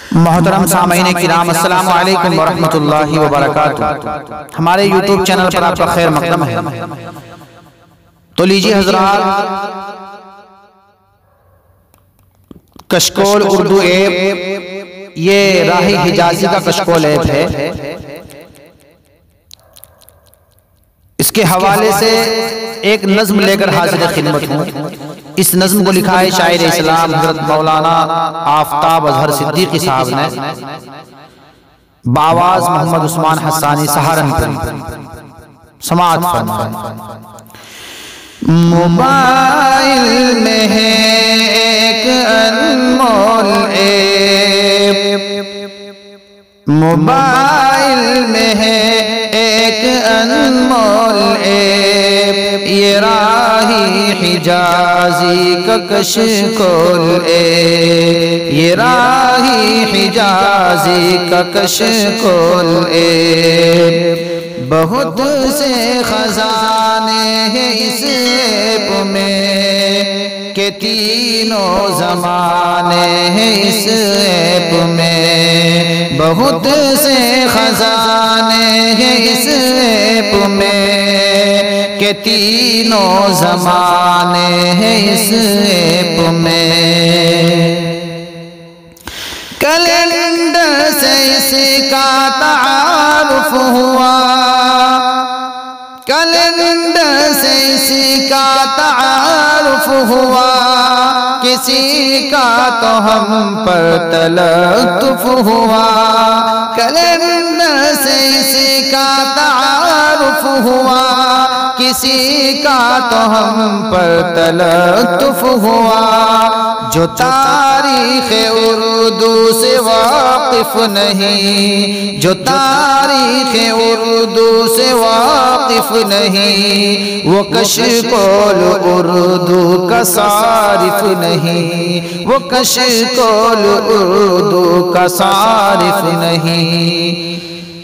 मोहतरम सामईन किराम अस्सलामु अलैकुम वरहमतुल्लाहि वबरकातुहू। हमारे यूट्यूब चैनल पर आपका खैर मक़दम है। तो लीजिए हज़रात, कशकोल उर्दू ऐप, ये राही हिजाजी का कशकोल ऐप है। इसके हवाले से एक नज्म लेकर हाजिर खिदमत हूँ। इस नज्म को लिखा है शायर इस्लाम हज़रत मौलाना आफ्ताब अजहर सिद्दीकी साहब ने, बावाज मोहम्मद उस्मान हसानी सहारनपुरी। समाअत फरमाएं। मोबाइल में है एक अनमोल ऐप, मोबाइल में है एक अनमोल ऐप, ये राही हिजाजी का कशकोल ऐप, ये राही हिजाजी का कशकोल ऐप। बहुत से खजाने हैं इस ऐप में, के तीनों ज़माने हैं इस ऐप में। बहुत से खजाने हैं इस ऐप में, के तीनों ज़माने हैं इस ऐप में। कैलेंडर से इसका तारुफ हुआ, कैलेंडर से इसका तारुफ हुआ, किसी का तो हम पर तलत्तुफ हुआ। कैलेंडर से इसका तारुफ हुआ, किसी का तो हम पर तलत्तुफ हुआ। जो तारीख़ उर्दू से वाकिफ नहीं, जो तारीख़ उर्दू से वाकिफ नहीं, वो कशकोल उर्दू का सारिफ नहीं, वो कशकोल उर्दू का सारिफ नहीं।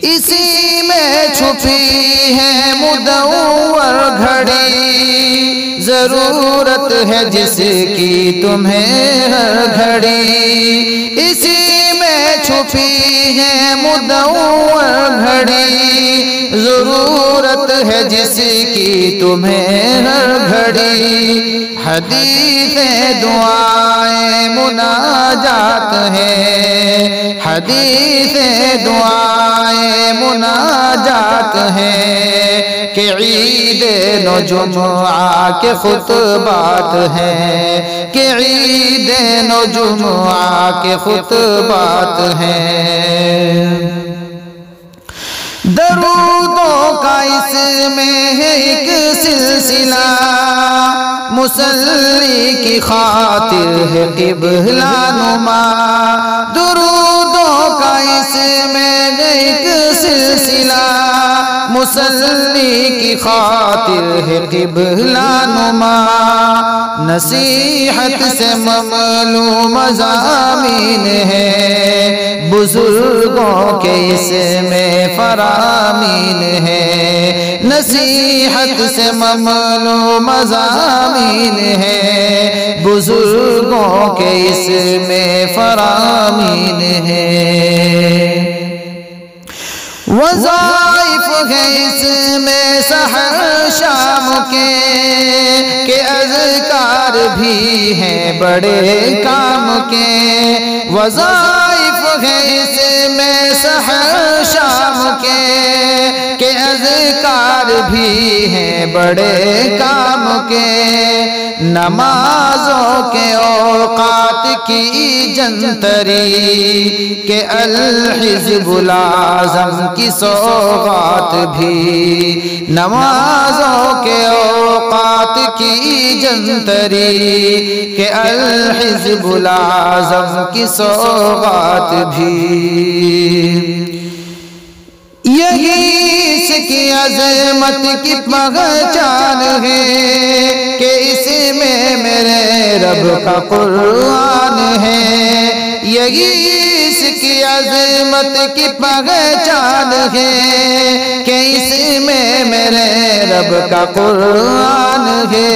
इसी में छुपी है मुदव्वर घड़ी, जरूरत है जिसकी तुम्हें हर घड़ी। इसी में छुपी है मुदव्वर घड़ी, जरूरत है जिसकी तुम्हें हर घड़ी। हदीसें दुआएं मुनाजात है, हदीसें दुआएं मुनाजात है, कि ईद नो जुमुआ के खुतबात है, कि ईद नो जुमुआ के खुतबात है। दरूदों का इसमें है एक सिलसिला, मुसल्ली की खातिर है क़िबला नुमा। दरूदों का इसमें एक सिलसिला, मुसल्ली की खातिर है क़िबला नुमा। नसीहत से ममलू मज़ामीन है, बुजुर्गों के इसमें फरामीन है। नसीहत से ममलू मज़ामीन है, बुजुर्गों के इसमें फरामीन है। वज़ाइफ है इसमें सहर शाम के अज़कार भी हैं बड़े काम के। वज़ाइफ है इसमें सहर शाम के अज़कार भी हैं बड़े काम के। नमाजों के औकात की जंतरी, के अल हिज़्बुल आज़म की सौगात भी। नमाजों के औकात की जंतरी, के अल हिज़्बुल आज़म की सौगात भी। यही इसकी अज़मत की पहचान है, कि इसमें मेरे रब का कुरान है। यही इसकी अज़मत की पहचान है, कि इसमें मेरे रब का कुरान है।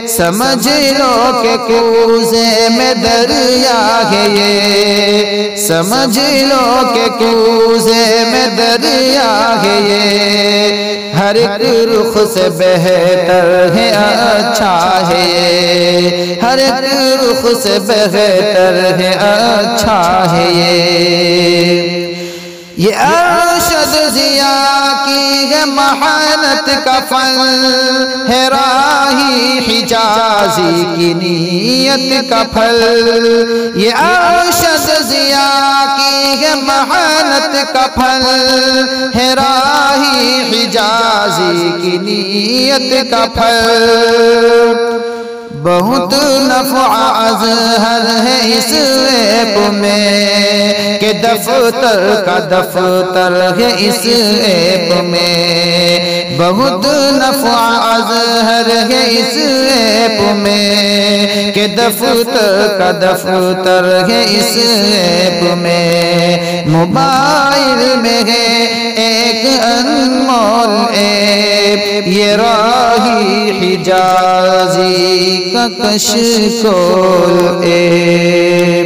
समझ लो कि कूज़े में दरिया है ये, समझ लो के कूज़े में दरिया है ये, हर एक रुख से बेहतर है अच्छा है ये, हर एक रुख से बेहतर है अच्छा है ये अरशद ज़िया की है मेहनत का फल है, राही हिजाज़ी की नीयत का फल। ये अरशद ज़िया की है मेहनत का फल है, राही हिजाज़ी की नीयत का फल। बहुत नफ़ा अज़हर है इस ऐप में कि दफ्तर का दफ्तर है इस ऐप में, बहुत नफ़ा अज़हर है इस ऐप में कि दफ्तर का दफ्तर है इस ऐप में। मोबाइल में है एक अनमोल ऐप, ये राही हिजाज़ी का कशकोल ऐप।